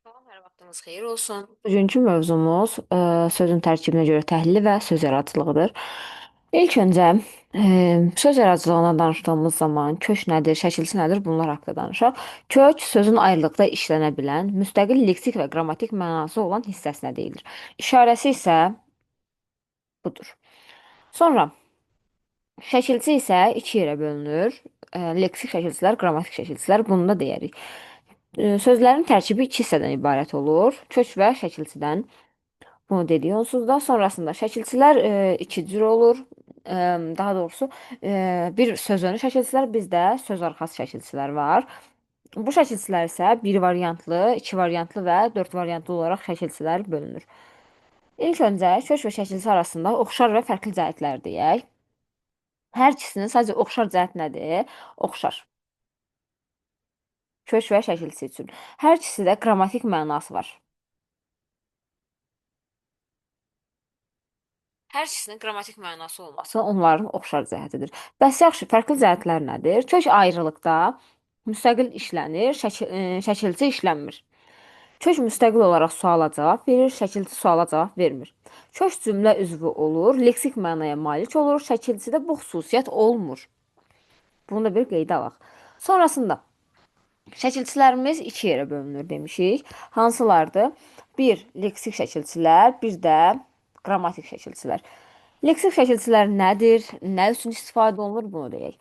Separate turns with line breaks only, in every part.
Salam, hər vaxtınız xeyir olsun. Bugünkü mövzumuz sözün tərkibinə görə təhlili və söz yaradıcılığıdır. İlk öncə söz yaradıcılığından danışdığımız zaman kök nədir, şəkilçi nədir, bunlar haqqında danışaq. Kök sözün ayrılıqda işlənə bilən, müstəqil leksik və qrammatik mənası olan hissəsinə deyilir. İşarəsi isə budur. Sonra şəkilçi isə iki yerə bölünür. Leksik şəkilçilər, qrammatik şəkilçilər, bunu da deyərik. Sözlərin tərkibi iki hissədən ibarət olur. Kök və şəkilçidən. Bunu dedik onsuz da. Sonrasında şəkilçilər iki cür olur. Daha doğrusu bir söz önü şəkilçilər, bizdə söz arxası şəkilçilər var. Bu şəkilçilər isə bir variantlı, iki variantlı və dörd variantlı olaraq şəkilçilər bölünür. İlk öncə kök və şəkilçi arasında oxşar və fərqli cəhətlər deyək. Hər ikisinin sadəcə oxşar cəhət nədir? Oxşar. Kök və şəkilçi üçün. Hər ikisi də qrammatik mənası var. Hər ikisinin qrammatik mənası olması onların oxşar cəhətidir. Bəs yaxşı, fərqli cəhətlər nədir? Kök ayrılıqda müstəqil işlənir, şəkilçi işlənmir. Kök müstəqil olaraq suala cavab verir, şəkilçi suala cavab vermir. Kök cümlə üzvü olur, leksik mənaya malik olur, şəkilçidə bu xüsusiyyət olmur. Bunu da bir qeydə alaq. Sonrasında şəkilçilərimiz iki yerə bölünür demişik. Hansılardır? Bir, leksik şəkilçilər, bir də qrammatik şəkilçilər. Leksik şəkilçilər nədir? Nə üçün istifadə olunur? Bunu deyək.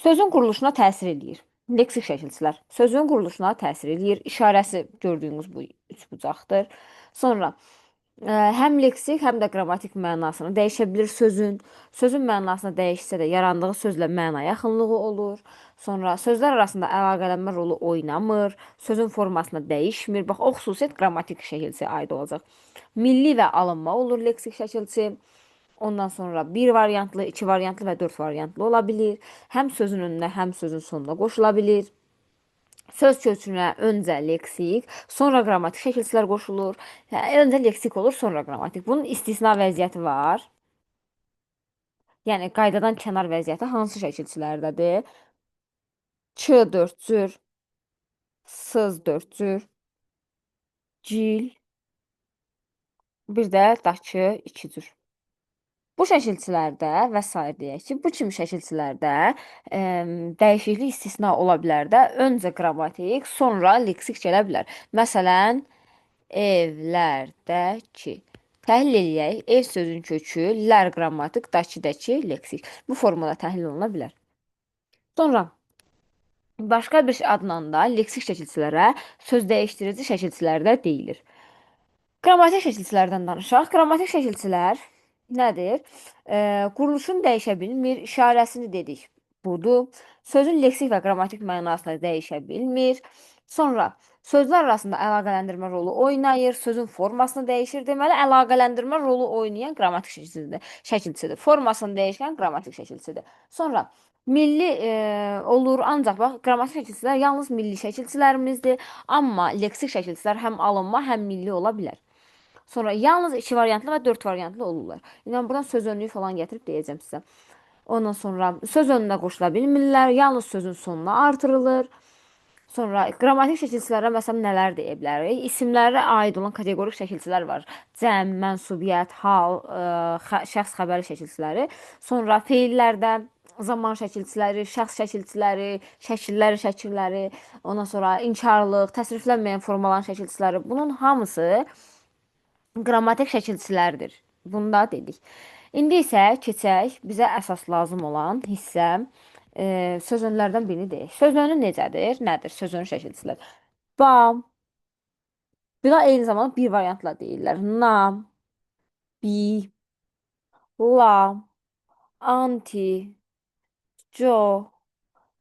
Sözün quruluşuna təsir eləyir. Leksik şəkilçilər sözün quruluşuna təsir eləyir. İşarəsi gördüyünüz bu üçbucaqdır. Sonra həm leksik, həm də qrammatik mənasını dəyişə bilir sözün. Sözün mənasını dəyişsə də yarandığı sözlə məna yaxınlığı olur. Sonra sözlər arasında əlaqələnmə rolu oynamır. Sözün formasını dəyişmir. Bax, o xüsusiyyət qrammatik şəkilçiyə aid olacaq. Milli və alınma olur leksik şəkilçi. Ondan sonra bir variantlı, iki variantlı və dörd variantlı ola bilir. Həm sözün önünə, həm sözün sonuna qoşula bilir. Söz kökünə öncə leksik, sonra qrammatik şəkilçilər qoşulur. Öncə leksik olur, sonra qrammatik. Bunun istisna vəziyyəti var. Yəni qaydadan kənar vəziyyəti hansı şəkilçilərdədir? Ç dörd cür, sız dörd cür, cil, bir də daçı iki cür. Bu şəkilçilərdə və sair deyək ki, bu kimi şəkilçilərdə dəyişiklik istisna ola bilər də. Öncə qrammatik, sonra leksik gələ bilər. Məsələn, evlərdəki. Təhlil eləyək. Ev sözün kökü, lər qrammatik, dakidəki leksik. Bu formada təhlil oluna bilər. Sonra başqa bir adla da leksik şəkilçilərə söz dəyişdirici şəkilçilər də deyilir. Qrammatik şəkilçilərdən danışaq. Qrammatik şəkilçilər nədir? Quruluşunu dəyişə bilmir, işarəsini dedik. Budur. Sözün leksik və qrammatik mənasını dəyişə bilmir. Sonra sözlər arasında əlaqələndirmə rolu oynayır, sözün formasını dəyişir. Deməli, əlaqələndirmə rolu oynayan qrammatik şəkilçidir. Formasını dəyişən qrammatik şəkilçidir. Sonra milli olur, ancaq bax, qrammatik şəkilçilər yalnız milli şəkilçilərimizdir. Amma leksik şəkilçilər həm alınma, həm milli ola bilər. Sonra yalnız iki variantlı və dörd variantlı olurlar. Yəni buradan söz önlüyü falan gətirib deyəcəm sizə. Ondan sonra söz önünə qoşula bilmirlər, yalnız sözün sonuna artırılır. Sonra qrammatik şəkilçilərə məsələn nələr deyə bilərik? İsimlərə aid olan kateqorik şəkilçilər var. Cəm, mənsubiyyət, hal, şəxs xəbəri şəkilçiləri. Sonra feillərdə zaman şəkilçiləri, şəxs şəkilçiləri, şəkilləri, ondan sonra inkarlıq, təsriflənməyən formaların şəkilçiləri. Bunun hamısı qrammatik şəkilçilərdir. Bunu da dedik. İndi isə keçək bizə əsas lazım olan hissə söz önlərdən birini deyək. Söz önü necədir? Nədir? Söz önü şəkilçilər. Bam. Buna eyni zamanda bir variantla deyirlər. Nam, bi, la, anti, co,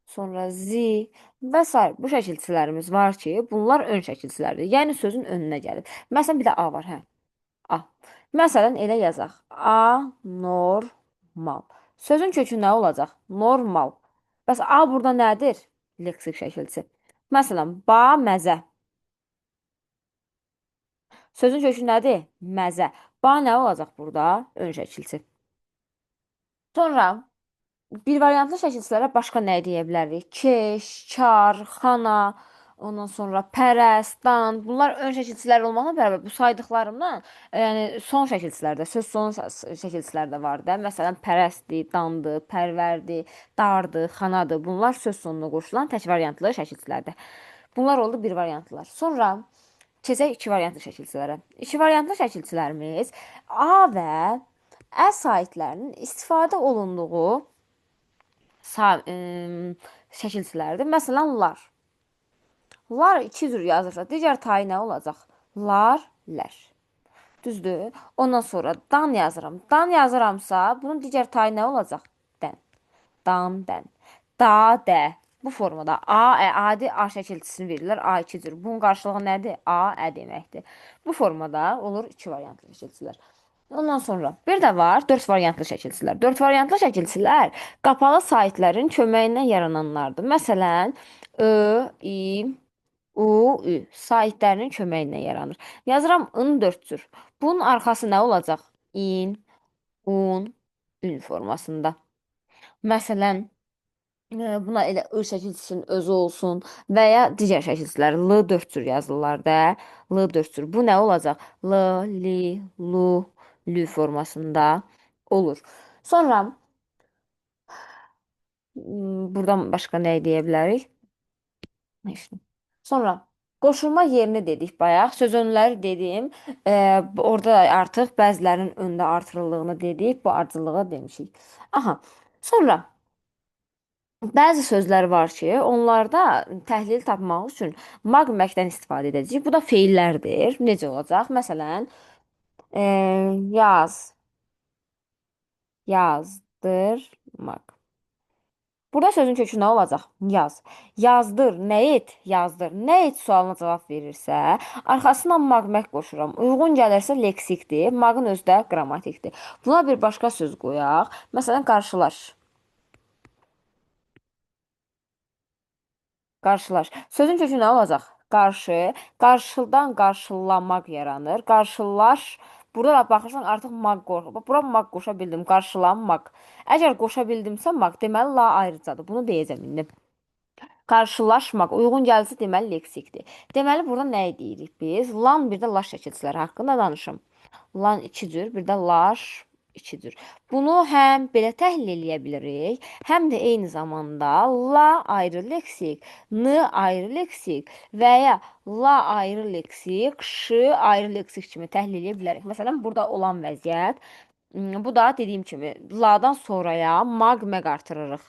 sonra zi və s. Bu şəkilçilərimiz var ki, bunlar ön şəkilçilərdir. Yəni sözün önünə gəlir. Məsələn, bir də A var, hə. A. Məsələn, elə yazaq. Anormal. Sözün kökü nə olacaq? Normal. Bəs A burada nədir? Leksik şəkilçi. Məsələn, ba, məzə. Sözün kökü nədir? Məzə. Ba nə olacaq burada? Ön şəkilçi. Sonra bir variantlı şəkilçilərə başqa nə deyə bilərik? Keş, kar, xana, Ondan sonra pərəst, dan, bunlar ön şəkilçilər olmaqla bərabər bu saydıqlarımdan, yəni son şəkilçilərdə, söz son şəkilçilərdə var da. Məsələn, pərəstdir, dandır, pərvərdir, dardır, xanadır. Bunlar söz sonuna qoşulan tək variantlı şəkilçilərdir. Bunlar oldu bir variantlılar. Sonra keçək iki variantlı şəkilçilərə. İki variantlı şəkilçilərimiz A və Ə saitlərinin istifadə olunduğu şəkilçilərdir. Məsələn, lar. Lar iki cür yazırsa, digər tayı nə olacaq? Lar, lər. Düzdür? Ondan sonra dan yazıram. Dan yazıramsa, bunun digər tayı nə olacaq? Dən. Dan, dən. Da, də. Bu formada A, ə, adi A şəkilçisini verirlər. A iki cür. Bunun qarşılığı nədir? A, ə deməkdir. Bu formada olur iki variantlı şəkilçilər. Ondan sonra bir də var 4 variantlı şəkilçilər. 4 variantlı şəkilçilər qapalı saytların köməyindən yarananlardır. Məsələn, Ö, İ, U, Ü saytlərinin köməyindən yaranır. Yazıram ın 4 cür. Bunun arxası nə olacaq? İn, un, ün formasında. Məsələn, buna elə ı şəkilçisinin özü olsun və ya digər şəkilçilər l 4 cür yazırlar da. L 4 cür. Bu nə olacaq? L, li, lu, lü formasında olur. Sonra buradan başqa nə deyə bilərik? İşte. Sonra qoşulma yerini dedik bayaq. Söz önləri dedim. Orada artıq bəzilərinin öndə artırıldığını dedik. Bu ardıcılığı demişik. Aha. Sonra bəzi sözlər var ki, onlarda təhlil tapmaq üçün maqməkdən istifadə edəcəyik. Bu da feillərdir. Necə olacaq? Məsələn, e, yaz, yazdırmaq. Burada sözün kökü nə olacaq? Yaz. Yazdır, nə et? Yazdır. Nə et sualına cavab verirsə, arxasına maqmək qoşuram. Uyğun gəlirsə leksikdir, maqın özü də qrammatikdir. Buna bir başqa söz qoyaq. Məsələn, qarşılaş. Qarşılaş. Sözün kökü nə olacaq? Qarşı, qarşıdan qarşılamaq yaranır. Qarşılaş. Burada da baxırsan artıq maq qoşulub. Bura maq qoşa bildim. Qarşılanmaq. Əgər qoşa bildimsə maq, deməli la ayrıcadır. Bunu deyəcəm indi. Qarşılaşmaq uyğun gəlsə deməli leksikdir. Deməli burada nə deyirik biz? Lan bir də laş şəkilçiləri haqqında danışım. Lan iki cür, bir də laş iki cür. Bunu həm belə təhlil eləyə bilərik, həm də eyni zamanda la ayrı leksik, n ayrı leksik və ya la ayrı leksik, ş ayrı leksik kimi təhlil eləyə bilərik. Məsələn, burada olan vəziyyət bu da dediyim kimi la'dan sonraya maq məq artırırıq.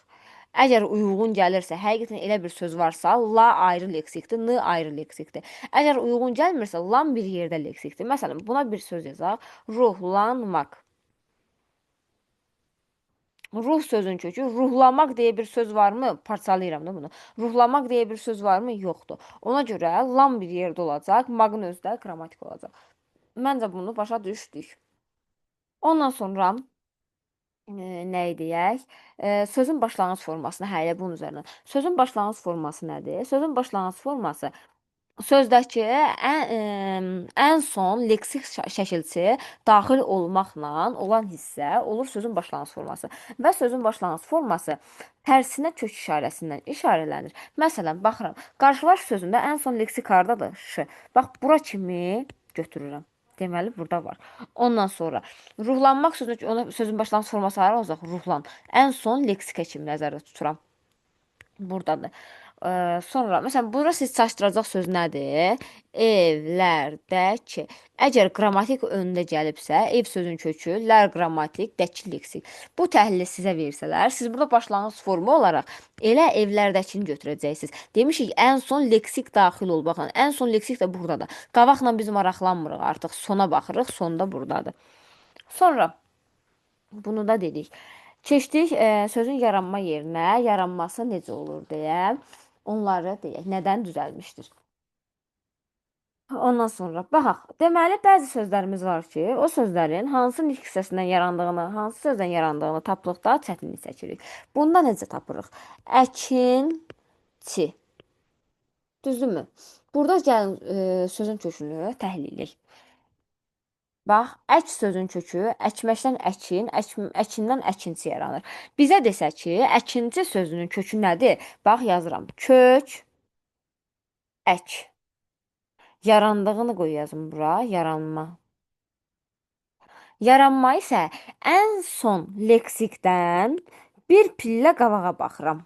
Əgər uyğun gəlirsə, həqiqətən elə bir söz varsa, la ayrı leksikdir, n ayrı leksikdir. Əgər uyğun gəlmirsə, lan bir yerdə leksikdir. Məsələn, buna bir söz yazaq. Ruhlanmaq. Ruh sözün kökü, ruhlamaq deyə bir söz varmı? Parçalayıram da bunu. Ruhlamaq deyə bir söz varmı? Yoxdur. Ona görə lan bir yerdə olacaq, maqın özü də qrammatik olacaq. Məncə bunu başa düşdük. Ondan sonra nə deyək? Sözün başlanğıc formasını, hə, elə bunun üzərinə. Sözün başlanğıc forması nədir? Sözün başlanğıc forması sözdəki ən son leksik şəkilçi daxil olmaqla olan hissə olur sözün başlanğıc forması. Və sözün başlanğıc forması tərsinə kök işarəsindən işarələnir. Məsələn, baxıram, qarşılaş sözündə ən son leksik hardadır? Ş. Bax, bura kimi götürürəm. Deməli, burada var. Ondan sonra ruhlanmaq sözü, ona sözün başlanğıc forması hara olacaq? Ruhlan. Ən son leksika kimi nəzərdə tuturam. Buradadır. Sonra, məsələn, burada siz çaşdıracaq söz nədir? Evlərdəki. Əgər qrammatik önündə gəlibsə, ev sözün kökü, lər qrammatik, dəki leksik. Bu təhlili sizə versələr, siz burada başlanğıc formu olaraq elə evlərdəkini götürəcəksiniz. Demişik, ən son leksik daxil olmaqla. Ən son leksik də buradadır. Qabaqla biz maraqlanmırıq artıq. Sona baxırıq, sonda buradadır. Sonra bunu da dedik. Keçdik sözün yaranma yerinə, yaranması necə olur deyə. Onları deyək, nədən düzəlmişdir. Ondan sonra baxaq. Deməli, bəzi sözlərimiz var ki, o sözlərin hansı nitq hissəsindən yarandığını, hansı sözdən yarandığını tapdıqda çətinlik çəkirik. Bunda necə tapırıq? Əkinçi. Düzdürmü? Burada gəlin sözün kökünü təhlil edək. Bax, ək sözün kökü əkməkdən əkin, əkindən əkinçi yaranır. Bizə desə ki, əkinçi sözünün kökü nədir? Bax, yazıram. Kök, Ək. Yarandığını qoy yazım bura. Yaranma. Yaranma isə ən son leksikdən bir pillə qabağa baxıram.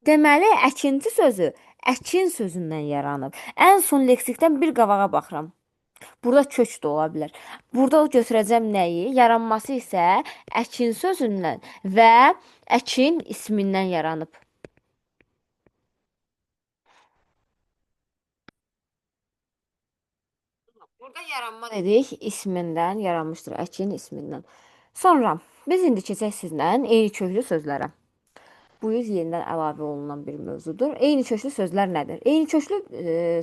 Deməli, əkinci sözü əkin sözündən yaranıb. Ən son leksikdən bir qabağa baxıram. Burada kök də ola bilər. Burada götürəcəm nəyi? Yaranması isə əkin sözündən və əkin ismindən yaranıb. Burada yaranma dedik, ismindən yaranmışdır, əkin ismindən. Sonra biz indi keçək sizlə eyni köklü sözlərə. Bu yüz yenidən əlavə olunan bir mövzudur. Eyni köklü sözlər nədir? Eyni köklü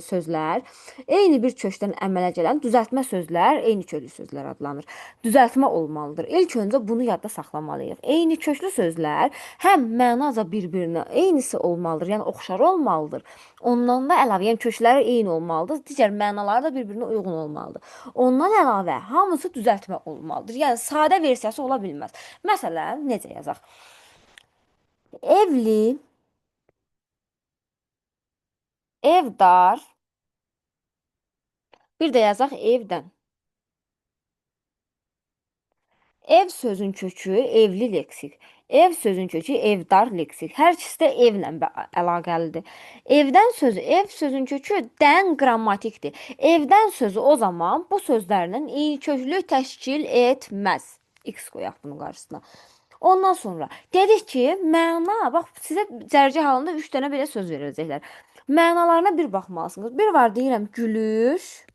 sözlər eyni bir kökdən əmələ gələn düzəltmə sözlər eyni köklü sözlər adlanır. Düzəltmə olmalıdır. İlk öncə bunu yadda saxlamalıyıq. Eyni köklü sözlər həm mənaca bir-birinə eynisi olmalıdır, yəni oxşar olmalıdır. Ondan da əlavə, yəni kökləri eyni olmalıdır, digər mənaları da bir-birinə uyğun olmalıdır. Ondan əlavə hamısı düzəltmə olmalıdır. Yəni sadə versiyası ola bilməz. Məsələn, necə yazaq? Evli, evdar, bir də yazaq evdən. Ev sözün kökü evli leksik. Ev sözün kökü evdar leksik. Hər ikisi də evlə əlaqəlidir. Ev sözün kökü dən qrammatikdir. Evdən sözü o zaman bu sözlərlə eyni köklü təşkil etməz. X qoyaq bunun qarşısına. Ondan sonra dedik ki, məna, bax sizə cərgə halında 3 dənə belə söz verəcəklər. Mənalarına bir baxmalısınız. Bir var deyirəm gülüş,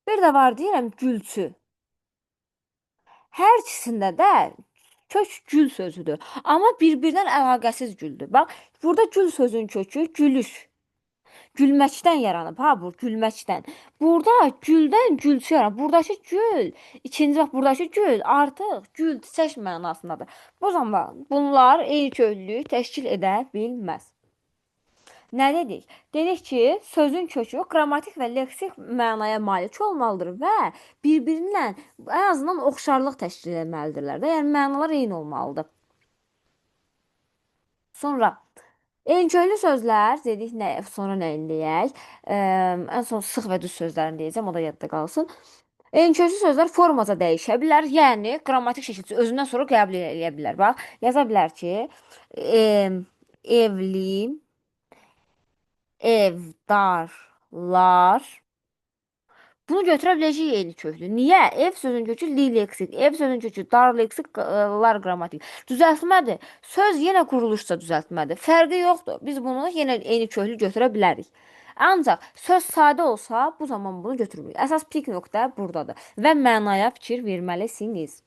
bir də var deyirəm gülçü. Hər ikisində də kök gül sözüdür. Amma bir-birindən əlaqəsiz güldür. Bax, burada gül sözün kökü gülüş. Gülməkdən yaranıb. Ha, bu gülməkdən. Burada güldən gülçü yaranıb. Buradakı gül, ikinci bax buradakı gül artıq gül, çiçək mənasındadır. Bu zaman bunlar eyni köklülük təşkil edə bilməz. Nə dedik? Dedik ki, sözün kökü qrammatik və leksik mənaya malik olmalıdır və bir-birinlə ən azından oxşarlıq təşkil etməlidirlər də. Yəni mənalar eyni olmalıdır. Sonra enköylü sözlər dedik nə, sonra nə eləyək? Ən son sıx və düz sözlərini deyəcəm, o da yadda qalsın. Enköylü sözlər formaca dəyişə bilər, yəni qrammatik şəkildə özündən sonra qəbul edə bilər. Bax, yaza bilər ki, evli, evdarlar. Bunu götürə biləcəyik eyni köklü. Niyə? Ev sözün kökü li leksik, ev sözün kökü dar leksik, lar qrammatik. Düzəltmədir. Söz yenə quruluşsa düzəltmədir. Fərqi yoxdur. Biz bunu yenə eyni köklü götürə bilərik. Ancaq söz sadə olsa, bu zaman bunu götürmürük. Əsas pik nöqtə buradadır və mənaya fikir verməlisiniz.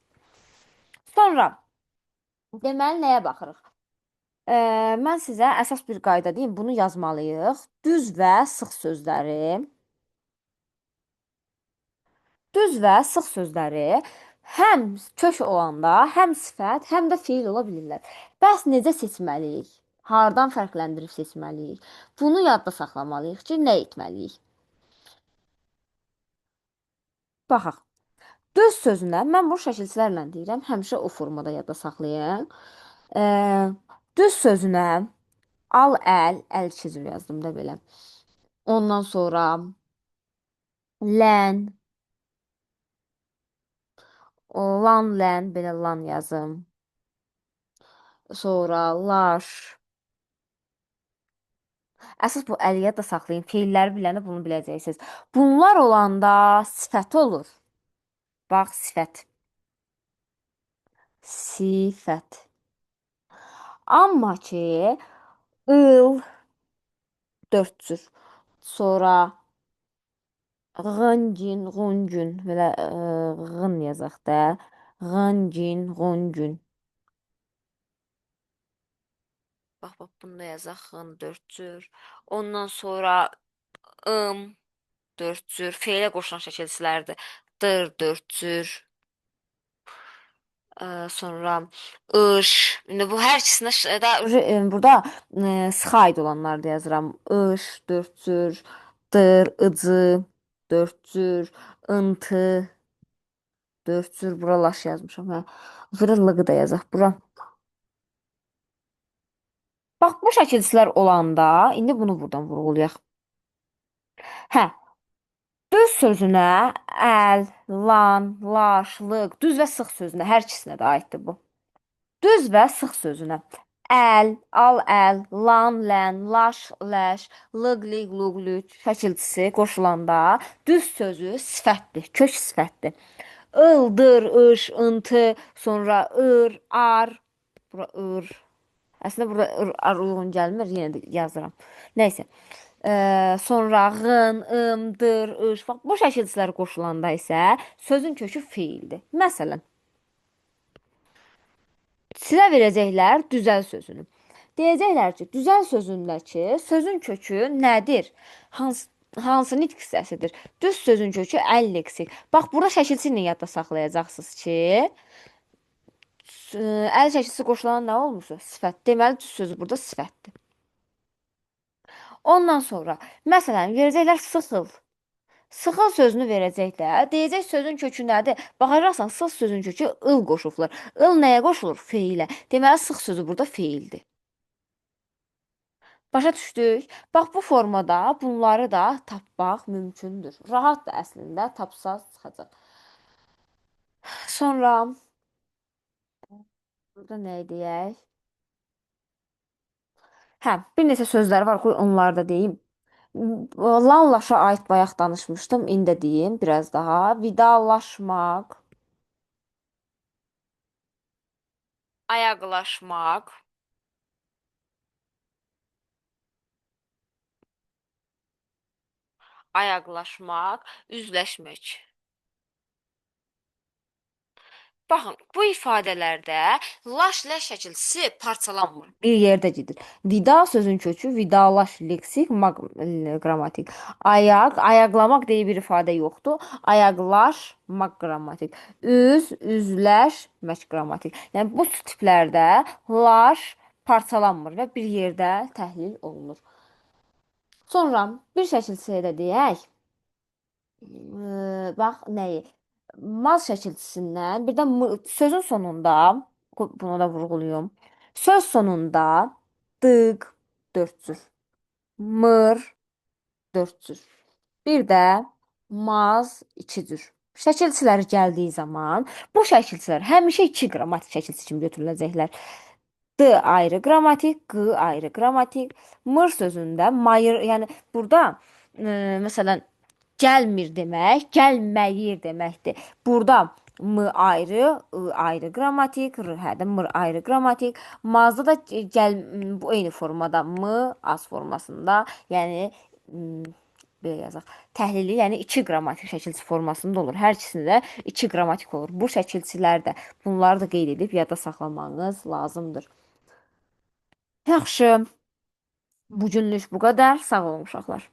Sonra deməli nəyə baxırıq? Mən sizə əsas bir qayda deyim, bunu yazmalıyıq. Düz və sıx sözləri. Düz və sıx sözləri həm kök olanda, həm sifət, həm də fiil ola bilirlər. Bəs necə seçməliyik? Hardan fərqləndirib seçməliyik? Bunu yadda saxlamalıyıq ki, nə etməliyik? Baxaq. Düz sözünə mən bu şəkilçilərlə deyirəm, həmişə o formada yadda saxlayın. Düz sözünə al əl, əl çizir yazdım da belə. Ondan sonra lən, lan, lən, belə lan yazım. Sonra lar. Əsas bu əliyə də saxlayın. Feilləri biləndə bunu biləcəksiniz. Bunlar olanda sifət olur. Bax, sifət. Sifət. Amma ki, ıl, dörd cür. Sonrağıncin,ğuncun. Beləğın yazaq da.Ğıncin,ğuncun. Bax, bunu da yazaq. Xın, dörd cür. Ondan sonra dörd cür. Feilə qoşulan şəkilçilərdir. Dır, dörd cür. Sonra ış. İndi bu hər ikisinə da burada sıxa aid olanları da yazıram. Iş, dörd cür. Dır, ıcı, dörd cür. Intı, dörd cür. Bura laş yazmışam. Hə. Vırılığı da yazaq bura. Bax, bu şəkilçilər olanda, indi bunu buradan vurğulayaq. Hə, düz sözünə əl, lan, laş, lıq, düz və sıx sözünə, hər ikisinə də aiddir bu. Düz və sıx sözünə əl, al, əl, lan, lən, laş, ləş, lıq, liq, luq, lüt şəkilçisi qoşulanda düz sözü sifətdir, kök sifətdir. Ildır, ış, ıntı, sonra ır, ar, bura ır. Əslində burada ır, ar uyğun gəlmir, yenə də yazıram. Nəysə. Sonrağın, ım, dır, ış. Bax, bu şəkilçilər qoşulanda isə sözün kökü feildir. Məsələn, sizə verəcəklər düzəl sözünü. Deyəcəklər ki, düzəl sözündəki sözün kökü nədir? Hansı nitq hissəsidir? Düz sözün kökü əlleksik. Bax, burada şəkilçi ilə yadda saxlayacaqsınız ki, əl şəkilçisi qoşulan nə olmuşsa? Sifət. Deməli, düz sözü burada sifətdir. Ondan sonra, məsələn, verəcəklər sıxıl. Sıxıl sözünü verəcəklər. Deyəcək sözün kökü nədir? Baxacaqsan, sıx sözün kökü ıl qoşulur. Il nəyə qoşulur? Feilə. Deməli, sıx sözü burada feildir. Başa düşdük. Bax, bu formada bunları da tapmaq mümkündür. Rahatdır əslində, tapsaz çıxacaq. Sonra burada nə deyək? Hə, bir neçə sözlər var, qoy onları da deyim. Lanlaşa aid bayaq danışmışdım, indi də deyim biraz daha. Vidalaşmaq, ayaqlaşmaq, ayaqlaşmaq, üzləşmək. Baxın, bu ifadələrdə laş ləş şəkilçisi parçalanmır. Bir yerdə gedir. Vida sözün kökü vidalaş leksik, qrammatik. Ayaq, ayaqlamaq deyə bir ifadə yoxdur. Ayaqlaşmaq qrammatik. Üz, üzləşmək qrammatik. Yəni bu tiplərdə laş parçalanmır və bir yerdə təhlil olunur. Sonra bir şəkilçiyə də deyək. Bax nəyi? Maz şəkilçisindən bir də sözün sonunda bunu da vurğulayım. Söz sonunda dıq dörd cür, mır dörd cür. Bir də maz iki cür. Şəkilçilər gəldiyi zaman bu şəkilçilər həmişə iki qrammatik şəkilçi kimi götürüləcəklər. D ayrı qrammatik, Q ayrı qrammatik. Mır sözündə mayır, yəni burada məsələn gəlmir demək, gəlməyir deməkdir. Burada m ayrı, I ayrı qrammatik, r hə də mır ayrı qrammatik. Mazda da gəl bu eyni formada m az formasında, yəni belə yazaq. Təhlili, yəni iki qrammatik şəkilçi formasında olur. Hər ikisində iki qrammatik olur. Bu şəkilçilər də bunları da qeyd edib yadda saxlamanız lazımdır. Yaxşı, bu günlük bu qədər. Sağ olun uşaqlar.